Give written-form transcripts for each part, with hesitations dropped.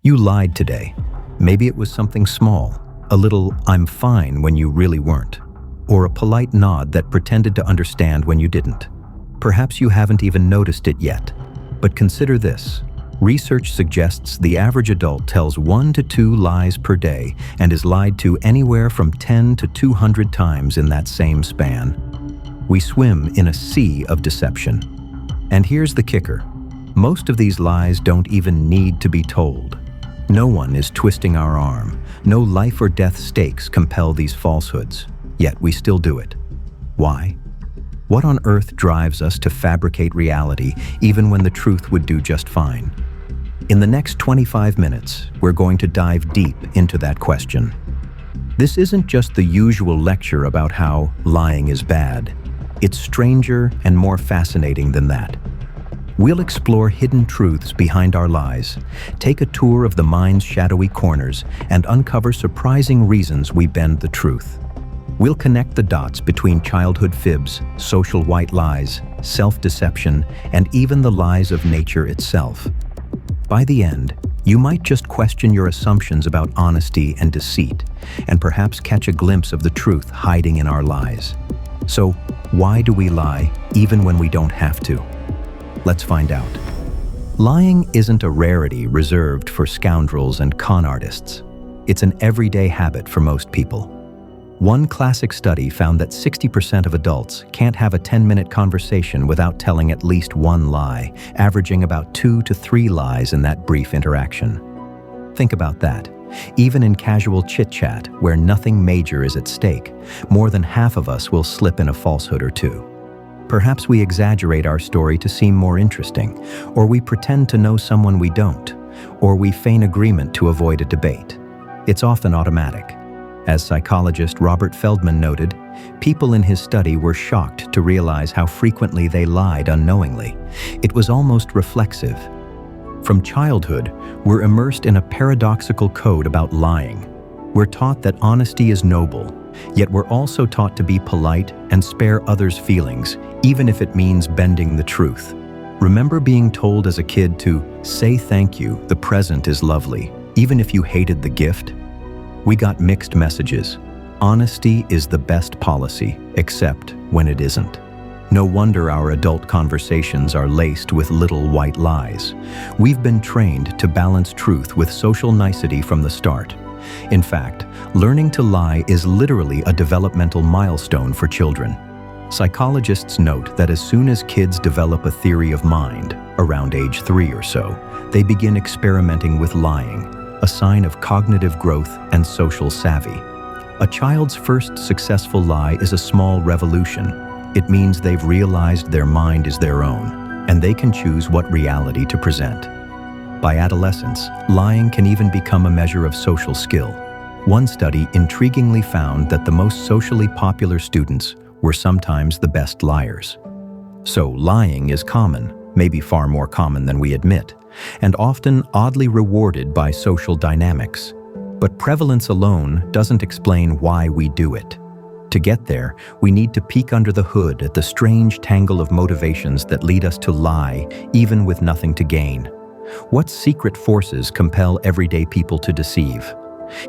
You lied today. Maybe it was something small, a little "I'm fine" when you really weren't, or a polite nod that pretended to understand when you didn't. Perhaps you haven't even noticed it yet. But consider this. Research suggests the average adult tells 1 to 2 lies per day and is lied to anywhere from 10 to 200 times in that same span. We swim in a sea of deception. And here's the kicker. Most of these lies don't even need to be told. No one is twisting our arm. No life or death stakes compel these falsehoods. Yet we still do it. Why? What on earth drives us to fabricate reality even when the truth would do just fine? In the next 25 minutes, we're going to dive deep into that question. This isn't just the usual lecture about how lying is bad. It's stranger and more fascinating than that. We'll explore hidden truths behind our lies, take a tour of the mind's shadowy corners, and uncover surprising reasons we bend the truth. We'll connect the dots between childhood fibs, social white lies, self-deception, and even the lies of nature itself. By the end, you might just question your assumptions about honesty and deceit, and perhaps catch a glimpse of the truth hiding in our lies. So, why do we lie even when we don't have to? Let's find out. Lying isn't a rarity reserved for scoundrels and con artists. It's an everyday habit for most people. One classic study found that 60% of adults can't have a 10-minute conversation without telling at least one lie, averaging about 2 to 3 lies in that brief interaction. Think about that. Even in casual chit-chat, where nothing major is at stake, more than half of us will slip in a falsehood or two. Perhaps we exaggerate our story to seem more interesting, or we pretend to know someone we don't, or we feign agreement to avoid a debate. It's often automatic. As psychologist Robert Feldman noted, people in his study were shocked to realize how frequently they lied unknowingly. It was almost reflexive. From childhood, we're immersed in a paradoxical code about lying. We're taught that honesty is noble, yet we're also taught to be polite and spare others' feelings, even if it means bending the truth. Remember being told as a kid to say thank you, the present is lovely, even if you hated the gift? We got mixed messages. Honesty is the best policy, except when it isn't. No wonder our adult conversations are laced with little white lies. We've been trained to balance truth with social nicety from the start. In fact, learning to lie is literally a developmental milestone for children. Psychologists note that as soon as kids develop a theory of mind, around age 3 or so, they begin experimenting with lying, a sign of cognitive growth and social savvy. A child's first successful lie is a small revolution. It means they've realized their mind is their own, and they can choose what reality to present. By adolescence, lying can even become a measure of social skill. One study intriguingly found that the most socially popular students were sometimes the best liars. So lying is common, maybe far more common than we admit, and often oddly rewarded by social dynamics. But prevalence alone doesn't explain why we do it. To get there, we need to peek under the hood at the strange tangle of motivations that lead us to lie, even with nothing to gain. What secret forces compel everyday people to deceive?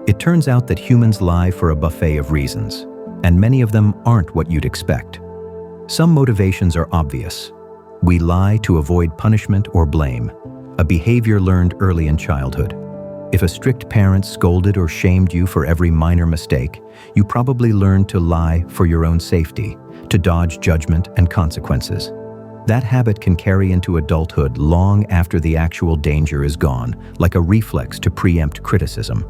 It turns out that humans lie for a buffet of reasons, and many of them aren't what you'd expect. Some motivations are obvious. We lie to avoid punishment or blame, a behavior learned early in childhood. If a strict parent scolded or shamed you for every minor mistake, you probably learned to lie for your own safety, to dodge judgment and consequences. That habit can carry into adulthood long after the actual danger is gone, like a reflex to preempt criticism.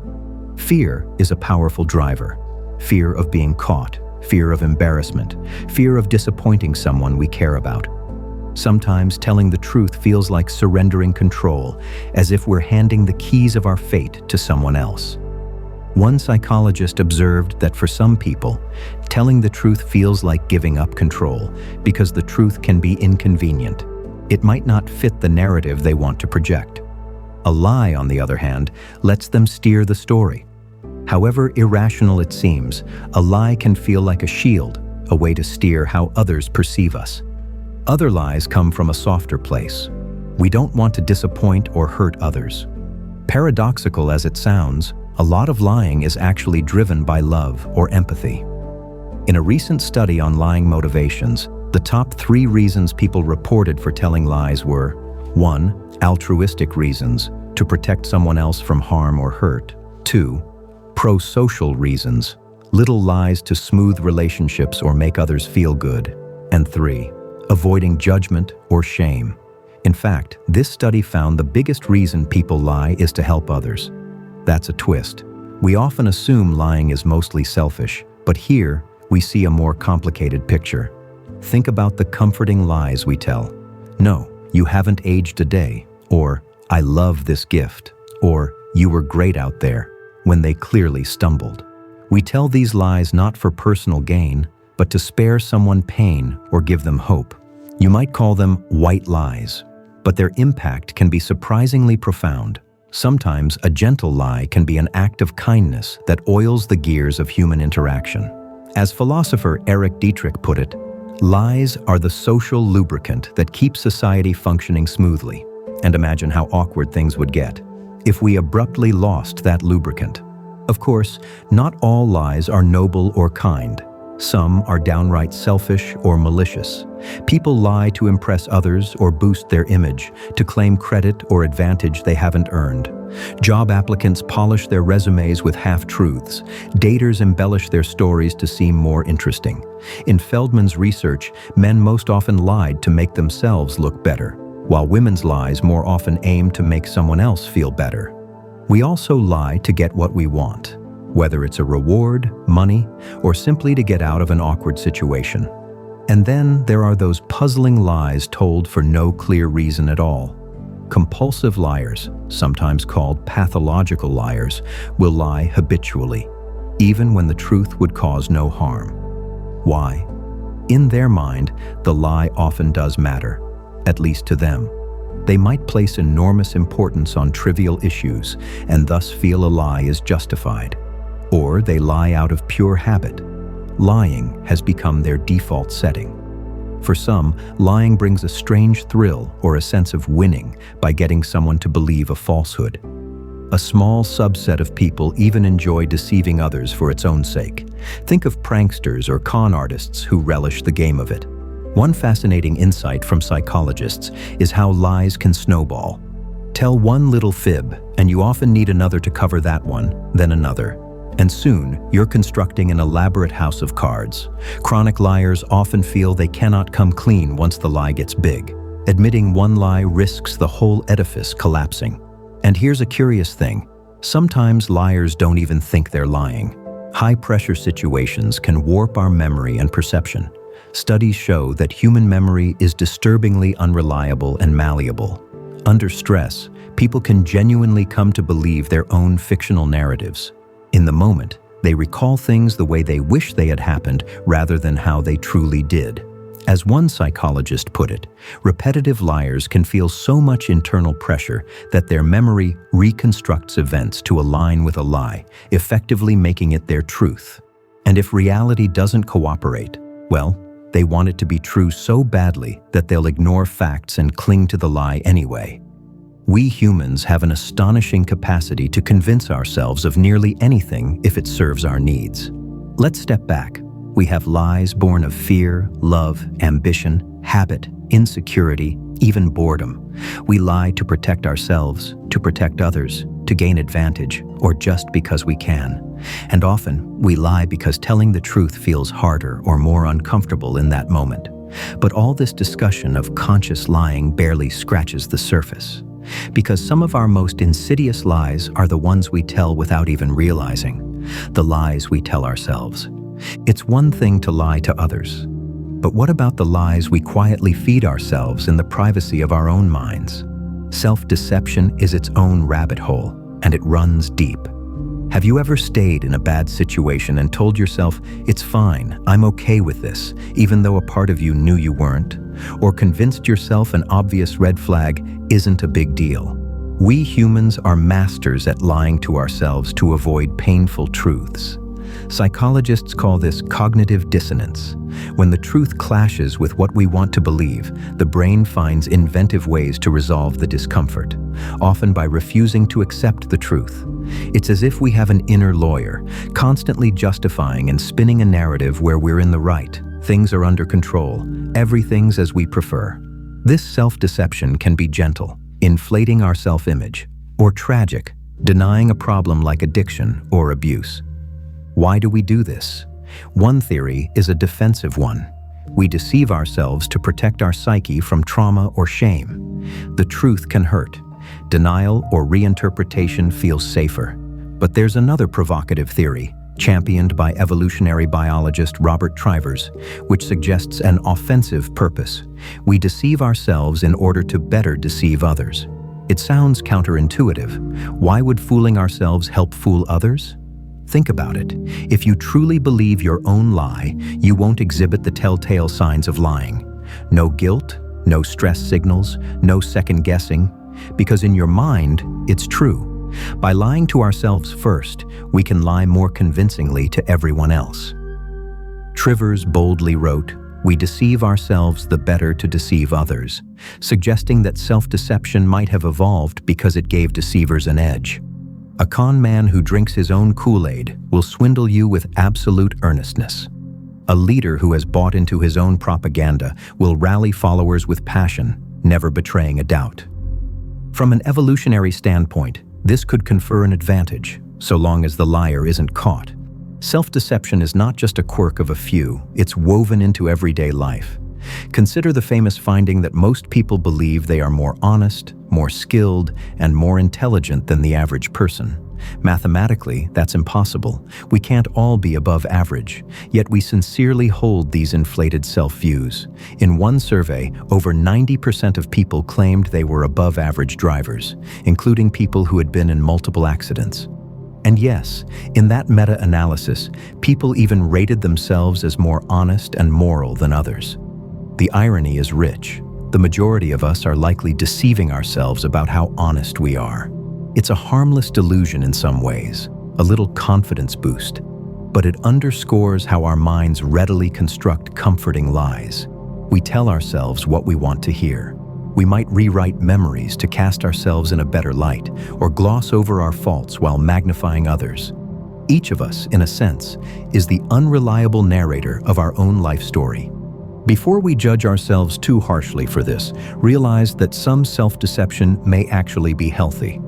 Fear is a powerful driver. Fear of being caught, fear of embarrassment, fear of disappointing someone we care about. Sometimes telling the truth feels like surrendering control, as if we're handing the keys of our fate to someone else. One psychologist observed that for some people, telling the truth feels like giving up control because the truth can be inconvenient. It might not fit the narrative they want to project. A lie, on the other hand, lets them steer the story. However irrational it seems, a lie can feel like a shield, a way to steer how others perceive us. Other lies come from a softer place. We don't want to disappoint or hurt others. Paradoxical as it sounds, a lot of lying is actually driven by love or empathy. In a recent study on lying motivations, the top 3 reasons people reported for telling lies were: 1. Altruistic reasons, to protect someone else from harm or hurt. 2. Pro-social reasons, little lies to smooth relationships or make others feel good. And 3. Avoiding judgment or shame. In fact, this study found the biggest reason people lie is to help others. That's a twist. We often assume lying is mostly selfish, but here we see a more complicated picture. Think about the comforting lies we tell. No, you haven't aged a day, or I love this gift, or you were great out there, when they clearly stumbled. We tell these lies not for personal gain, but to spare someone pain or give them hope. You might call them white lies, but their impact can be surprisingly profound. Sometimes a gentle lie can be an act of kindness that oils the gears of human interaction. As philosopher Eric Dietrich put it, lies are the social lubricant that keeps society functioning smoothly. And imagine how awkward things would get if we abruptly lost that lubricant. Of course, not all lies are noble or kind. Some are downright selfish or malicious. People lie to impress others or boost their image, to claim credit or advantage they haven't earned. Job applicants polish their resumes with half-truths. Daters embellish their stories to seem more interesting. In Feldman's research, men most often lied to make themselves look better, while women's lies more often aim to make someone else feel better. We also lie to get what we want, whether it's a reward, money, or simply to get out of an awkward situation. And then there are those puzzling lies told for no clear reason at all. Compulsive liars, sometimes called pathological liars, will lie habitually, even when the truth would cause no harm. Why? In their mind, the lie often does matter, at least to them. They might place enormous importance on trivial issues and thus feel a lie is justified. Or they lie out of pure habit. Lying has become their default setting. For some, lying brings a strange thrill or a sense of winning by getting someone to believe a falsehood. A small subset of people even enjoy deceiving others for its own sake. Think of pranksters or con artists who relish the game of it. One fascinating insight from psychologists is how lies can snowball. Tell one little fib, and you often need another to cover that one, then another. And soon, you're constructing an elaborate house of cards. Chronic liars often feel they cannot come clean once the lie gets big. Admitting one lie risks the whole edifice collapsing. And here's a curious thing. Sometimes liars don't even think they're lying. High-pressure situations can warp our memory and perception. Studies show that human memory is disturbingly unreliable and malleable. Under stress, people can genuinely come to believe their own fictional narratives. In the moment, they recall things the way they wish they had happened rather than how they truly did. As one psychologist put it, repetitive liars can feel so much internal pressure that their memory reconstructs events to align with a lie, effectively making it their truth. And if reality doesn't cooperate, well, they want it to be true so badly that they'll ignore facts and cling to the lie anyway. We humans have an astonishing capacity to convince ourselves of nearly anything if it serves our needs. Let's step back. We have lies born of fear, love, ambition, habit, insecurity, even boredom. We lie to protect ourselves, to protect others, to gain advantage, or just because we can. And often, we lie because telling the truth feels harder or more uncomfortable in that moment. But all this discussion of conscious lying barely scratches the surface. Because some of our most insidious lies are the ones we tell without even realizing. The lies we tell ourselves. It's one thing to lie to others. But what about the lies we quietly feed ourselves in the privacy of our own minds? Self-deception is its own rabbit hole, and it runs deep. Have you ever stayed in a bad situation and told yourself, "It's fine, I'm okay with this," even though a part of you knew you weren't? Or convinced yourself an obvious red flag isn't a big deal? We humans are masters at lying to ourselves to avoid painful truths. Psychologists call this cognitive dissonance. When the truth clashes with what we want to believe, the brain finds inventive ways to resolve the discomfort, often by refusing to accept the truth. It's as if we have an inner lawyer, constantly justifying and spinning a narrative where we're in the right, things are under control, everything's as we prefer. This self-deception can be gentle, inflating our self-image, or tragic, denying a problem like addiction or abuse. Why do we do this? One theory is a defensive one. We deceive ourselves to protect our psyche from trauma or shame. The truth can hurt. Denial or reinterpretation feels safer. But there's another provocative theory, championed by evolutionary biologist Robert Trivers, which suggests an offensive purpose. We deceive ourselves in order to better deceive others. It sounds counterintuitive. Why would fooling ourselves help fool others? Think about it. If you truly believe your own lie, you won't exhibit the telltale signs of lying. No guilt, no stress signals, no second guessing, because in your mind, it's true. By lying to ourselves first, we can lie more convincingly to everyone else. Trivers boldly wrote, "We deceive ourselves the better to deceive others," suggesting that self-deception might have evolved because it gave deceivers an edge. A con man who drinks his own Kool-Aid will swindle you with absolute earnestness. A leader who has bought into his own propaganda will rally followers with passion, never betraying a doubt. From an evolutionary standpoint, this could confer an advantage, so long as the liar isn't caught. Self-deception is not just a quirk of a few, it's woven into everyday life. Consider the famous finding that most people believe they are more honest, more skilled, and more intelligent than the average person. Mathematically, that's impossible. We can't all be above average, yet we sincerely hold these inflated self-views. In one survey, over 90% of people claimed they were above average drivers, including people who had been in multiple accidents. And yes, in that meta-analysis, people even rated themselves as more honest and moral than others. The irony is rich. The majority of us are likely deceiving ourselves about how honest we are. It's a harmless delusion in some ways, a little confidence boost, but it underscores how our minds readily construct comforting lies. We tell ourselves what we want to hear. We might rewrite memories to cast ourselves in a better light, or gloss over our faults while magnifying others. Each of us, in a sense, is the unreliable narrator of our own life story. Before we judge ourselves too harshly for this, realize that some self-deception may actually be healthy.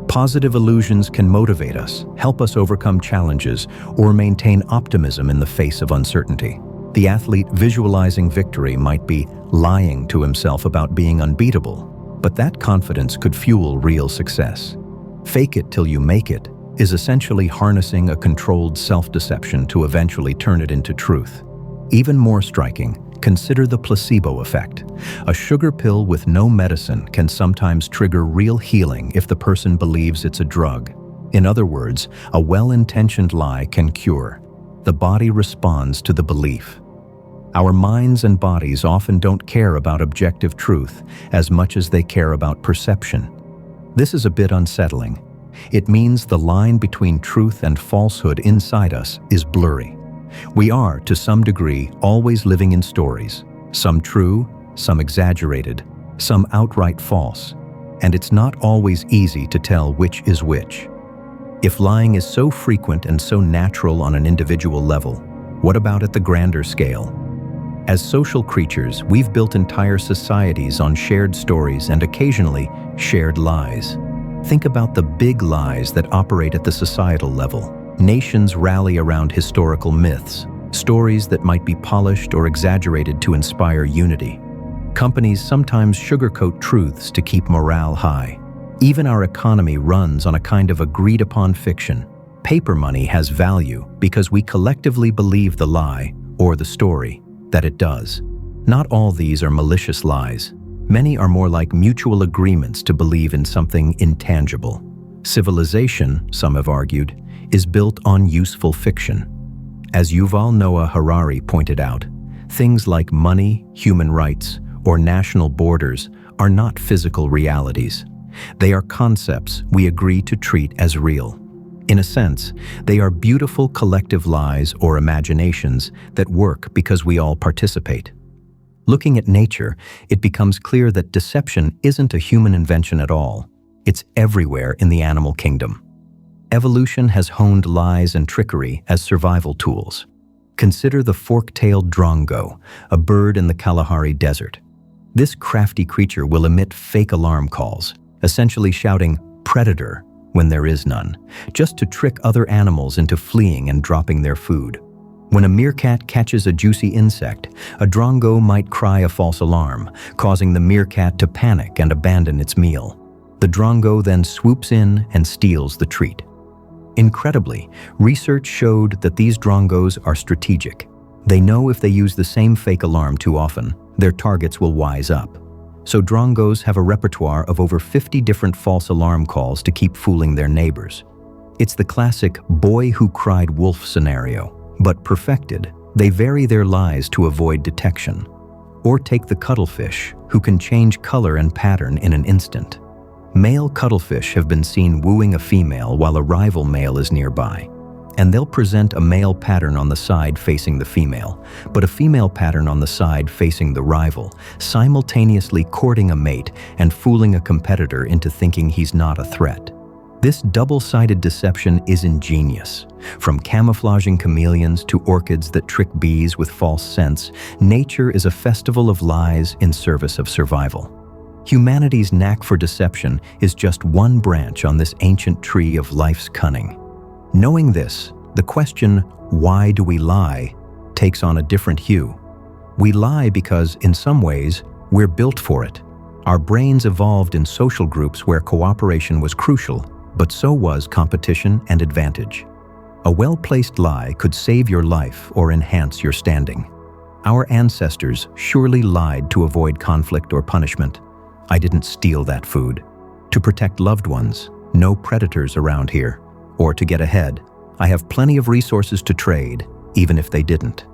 Positive illusions can motivate us, help us overcome challenges, or maintain optimism in the face of uncertainty. The athlete visualizing victory might be lying to himself about being unbeatable, but that confidence could fuel real success. Fake it till you make it is essentially harnessing a controlled self-deception to eventually turn it into truth. Even more striking, consider the placebo effect. A sugar pill with no medicine can sometimes trigger real healing if the person believes it's a drug. In other words, a well-intentioned lie can cure. The body responds to the belief. Our minds and bodies often don't care about objective truth as much as they care about perception. This is a bit unsettling. It means the line between truth and falsehood inside us is blurry. We are, to some degree, always living in stories, some true, some exaggerated, some outright false, and it's not always easy to tell which is which. If lying is so frequent and so natural on an individual level, what about at the grander scale? As social creatures, we've built entire societies on shared stories and occasionally shared lies. Think about the big lies that operate at the societal level. Nations rally around historical myths, stories that might be polished or exaggerated to inspire unity. Companies sometimes sugarcoat truths to keep morale high. Even our economy runs on a kind of agreed-upon fiction. Paper money has value because we collectively believe the lie, or the story, that it does. Not all these are malicious lies. Many are more like mutual agreements to believe in something intangible. Civilization, some have argued, is built on useful fiction. As Yuval Noah Harari pointed out, things like money, human rights, or national borders are not physical realities. They are concepts we agree to treat as real. In a sense, they are beautiful collective lies or imaginations that work because we all participate. Looking at nature, it becomes clear that deception isn't a human invention at all. It's everywhere in the animal kingdom. Evolution has honed lies and trickery as survival tools. Consider the fork-tailed drongo, a bird in the Kalahari Desert. This crafty creature will emit fake alarm calls, essentially shouting "predator" when there is none, just to trick other animals into fleeing and dropping their food. When a meerkat catches a juicy insect, a drongo might cry a false alarm, causing the meerkat to panic and abandon its meal. The drongo then swoops in and steals the treat. Incredibly, research showed that these drongos are strategic. They know if they use the same fake alarm too often, their targets will wise up. So drongos have a repertoire of over 50 different false alarm calls to keep fooling their neighbors. It's the classic boy who cried wolf scenario, but perfected. They vary their lies to avoid detection. Or take the cuttlefish, who can change color and pattern in an instant. Male cuttlefish have been seen wooing a female while a rival male is nearby. And they'll present a male pattern on the side facing the female, but a female pattern on the side facing the rival, simultaneously courting a mate and fooling a competitor into thinking he's not a threat. This double-sided deception is ingenious. From camouflaging chameleons to orchids that trick bees with false scents, nature is a festival of lies in service of survival. Humanity's knack for deception is just one branch on this ancient tree of life's cunning. Knowing this, the question, why do we lie, takes on a different hue. We lie because, in some ways, we're built for it. Our brains evolved in social groups where cooperation was crucial, but so was competition and advantage. A well-placed lie could save your life or enhance your standing. Our ancestors surely lied to avoid conflict or punishment. I didn't steal that food. To protect loved ones, no predators around here. Or to get ahead, I have plenty of resources to trade, even if they didn't.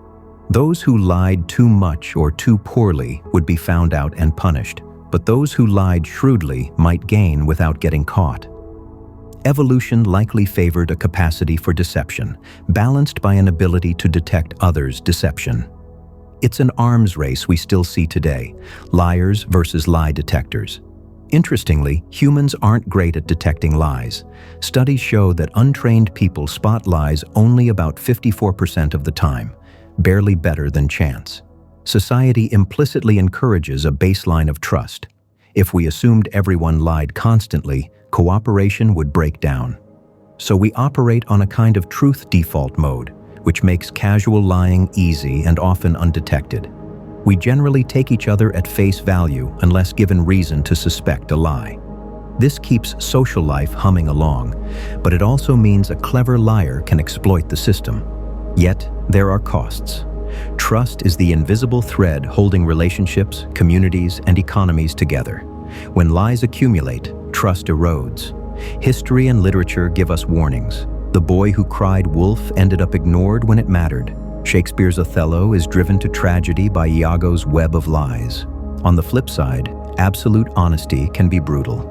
Those who lied too much or too poorly would be found out and punished, but those who lied shrewdly might gain without getting caught. Evolution likely favored a capacity for deception, balanced by an ability to detect others' deception. It's an arms race we still see today, liars versus lie detectors. Interestingly, humans aren't great at detecting lies. Studies show that untrained people spot lies only about 54% of the time, barely better than chance. Society implicitly encourages a baseline of trust. If we assumed everyone lied constantly, cooperation would break down. So we operate on a kind of truth default mode, which makes casual lying easy and often undetected. We generally take each other at face value unless given reason to suspect a lie. This keeps social life humming along, but it also means a clever liar can exploit the system. Yet, there are costs. Trust is the invisible thread holding relationships, communities, and economies together. When lies accumulate, trust erodes. History and literature give us warnings. The boy who cried wolf ended up ignored when it mattered. Shakespeare's Othello is driven to tragedy by Iago's web of lies. On the flip side, absolute honesty can be brutal.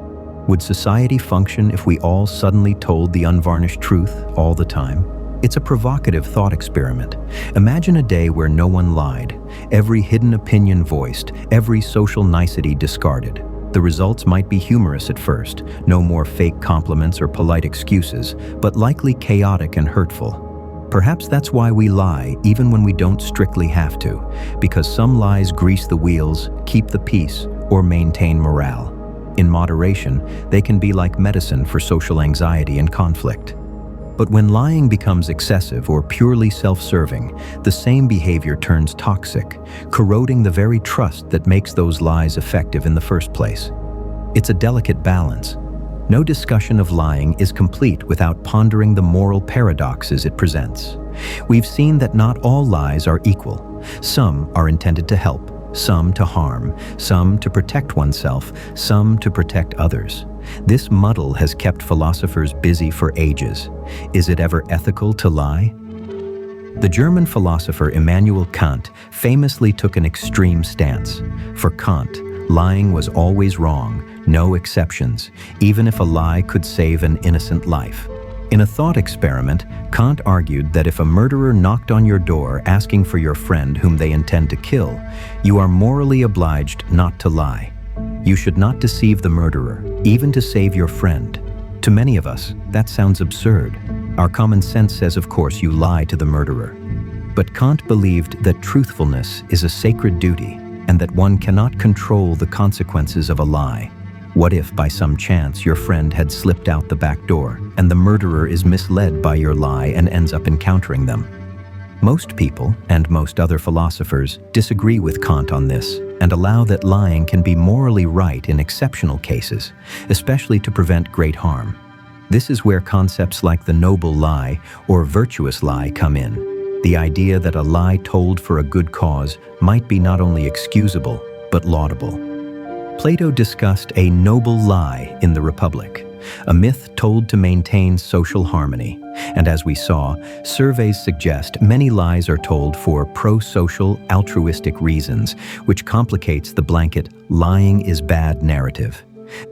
Would society function if we all suddenly told the unvarnished truth all the time? It's a provocative thought experiment. Imagine a day where no one lied, every hidden opinion voiced, every social nicety discarded. The results might be humorous at first, no more fake compliments or polite excuses, but likely chaotic and hurtful. Perhaps that's why we lie even when we don't strictly have to, because some lies grease the wheels, keep the peace, or maintain morale. In moderation, they can be like medicine for social anxiety and conflict. But when lying becomes excessive or purely self-serving, the same behavior turns toxic, corroding the very trust that makes those lies effective in the first place. It's a delicate balance. No discussion of lying is complete without pondering the moral paradoxes it presents. We've seen that not all lies are equal. Some are intended to help, some to harm, some to protect oneself, some to protect others. This muddle has kept philosophers busy for ages. Is it ever ethical to lie? The German philosopher Immanuel Kant famously took an extreme stance. For Kant, lying was always wrong, no exceptions, even if a lie could save an innocent life. In a thought experiment, Kant argued that if a murderer knocked on your door asking for your friend whom they intend to kill, you are morally obliged not to lie. You should not deceive the murderer, even to save your friend. To many of us, that sounds absurd. Our common sense says, of course, you lie to the murderer. But Kant believed that truthfulness is a sacred duty and that one cannot control the consequences of a lie. What if, by some chance, your friend had slipped out the back door and the murderer is misled by your lie and ends up encountering them? Most people, and most other philosophers, disagree with Kant on this and allow that lying can be morally right in exceptional cases, especially to prevent great harm. This is where concepts like the noble lie or virtuous lie come in. The idea that a lie told for a good cause might be not only excusable, but laudable. Plato discussed a noble lie in the Republic, a myth told to maintain social harmony. And as we saw, surveys suggest many lies are told for pro-social, altruistic reasons, which complicates the blanket "lying is bad" narrative.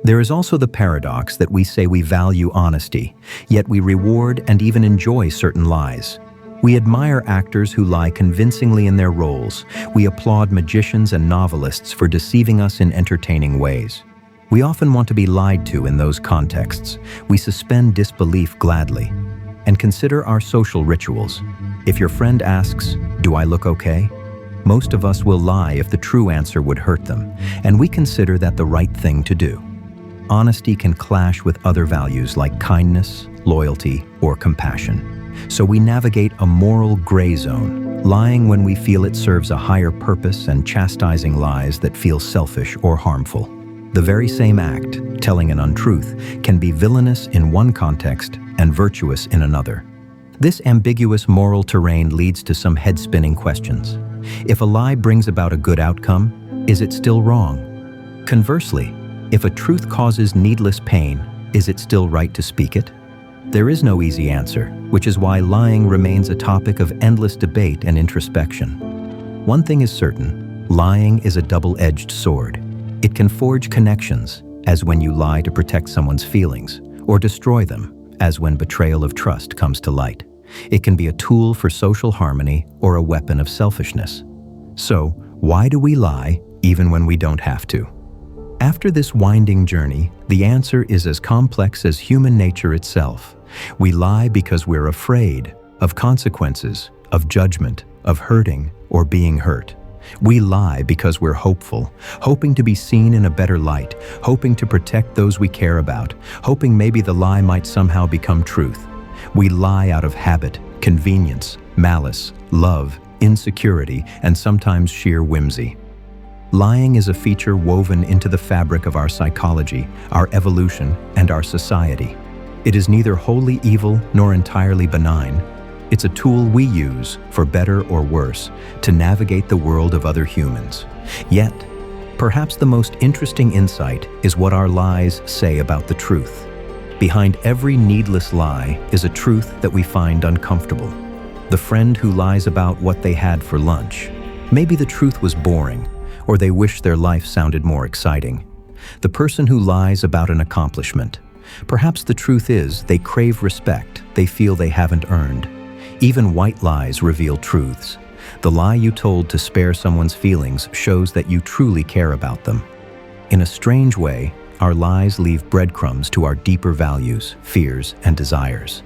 There is also the paradox that we say we value honesty, yet we reward and even enjoy certain lies. We admire actors who lie convincingly in their roles. We applaud magicians and novelists for deceiving us in entertaining ways. We often want to be lied to in those contexts. We suspend disbelief gladly. And consider our social rituals. If your friend asks, "Do I look okay?" most of us will lie if the true answer would hurt them, and we consider that the right thing to do. Honesty can clash with other values like kindness, loyalty, or compassion. So we navigate a moral gray zone, lying when we feel it serves a higher purpose and chastising lies that feel selfish or harmful. The very same act, telling an untruth, can be villainous in one context and virtuous in another. This ambiguous moral terrain leads to some head-spinning questions. If a lie brings about a good outcome, is it still wrong? Conversely, if a truth causes needless pain, is it still right to speak it? There is no easy answer, which is why lying remains a topic of endless debate and introspection. One thing is certain, lying is a double-edged sword. It can forge connections, as when you lie to protect someone's feelings, or destroy them, as when betrayal of trust comes to light. It can be a tool for social harmony or a weapon of selfishness. So, why do we lie even when we don't have to? After this winding journey, the answer is as complex as human nature itself. We lie because we're afraid of consequences, of judgment, of hurting or being hurt. We lie because we're hopeful, hoping to be seen in a better light, hoping to protect those we care about, hoping maybe the lie might somehow become truth. We lie out of habit, convenience, malice, love, insecurity, and sometimes sheer whimsy. Lying is a feature woven into the fabric of our psychology, our evolution, and our society. It is neither wholly evil nor entirely benign. It's a tool we use, for better or worse, to navigate the world of other humans. Yet, perhaps the most interesting insight is what our lies say about the truth. Behind every needless lie is a truth that we find uncomfortable. The friend who lies about what they had for lunch. Maybe the truth was boring, or they wish their life sounded more exciting. The person who lies about an accomplishment. Perhaps the truth is they crave respect they feel they haven't earned. Even white lies reveal truths. The lie you told to spare someone's feelings shows that you truly care about them. In a strange way, our lies leave breadcrumbs to our deeper values, fears, and desires.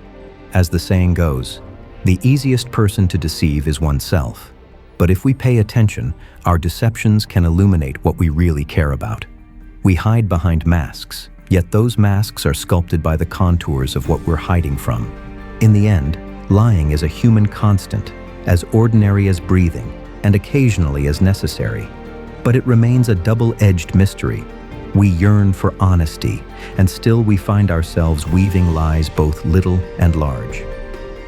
As the saying goes, the easiest person to deceive is oneself. But if we pay attention, our deceptions can illuminate what we really care about. We hide behind masks, yet those masks are sculpted by the contours of what we're hiding from. In the end, lying is a human constant, as ordinary as breathing, and occasionally as necessary. But it remains a double-edged mystery. We yearn for honesty, and still we find ourselves weaving lies both little and large.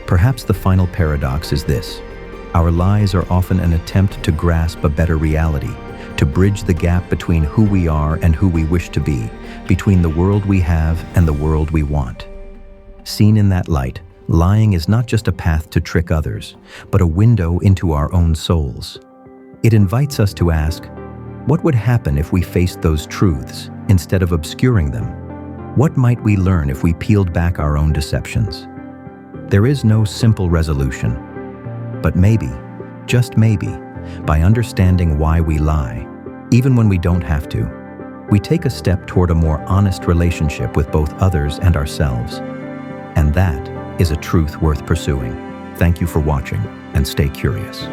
Perhaps the final paradox is this. Our lies are often an attempt to grasp a better reality, to bridge the gap between who we are and who we wish to be, between the world we have and the world we want. Seen in that light, lying is not just a path to trick others, but a window into our own souls. It invites us to ask, what would happen if we faced those truths instead of obscuring them? What might we learn if we peeled back our own deceptions? There is no simple resolution. But maybe, just maybe, by understanding why we lie, even when we don't have to, we take a step toward a more honest relationship with both others and ourselves. And that is a truth worth pursuing. Thank you for watching, and stay curious.